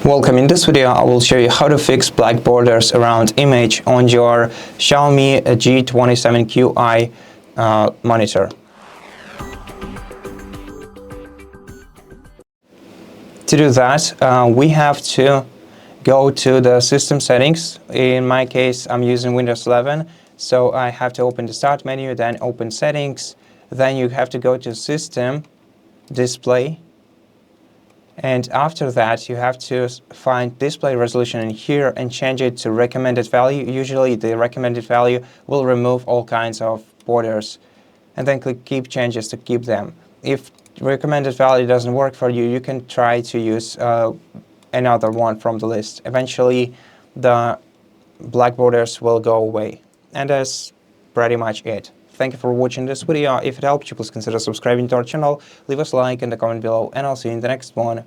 Welcome. In this video, I will show you how to fix black borders around image on your Xiaomi G27Qi monitor. To do that, we have to go to the system settings. In my case, I'm using Windows 11, so I have to open the Start menu, then open Settings. Then you have to go to System, Display. And after that, you have to find display resolution in here and change it to recommended value. Usually the recommended value will remove all kinds of borders. And then click Keep Changes to keep them. If recommended value doesn't work for you, you can try to use another one from the list. Eventually, the black borders will go away. And that's pretty much it. Thank you for watching this video. If it helped you, please consider subscribing to our channel, leave us a like in the comment below, and I'll see you in the next one.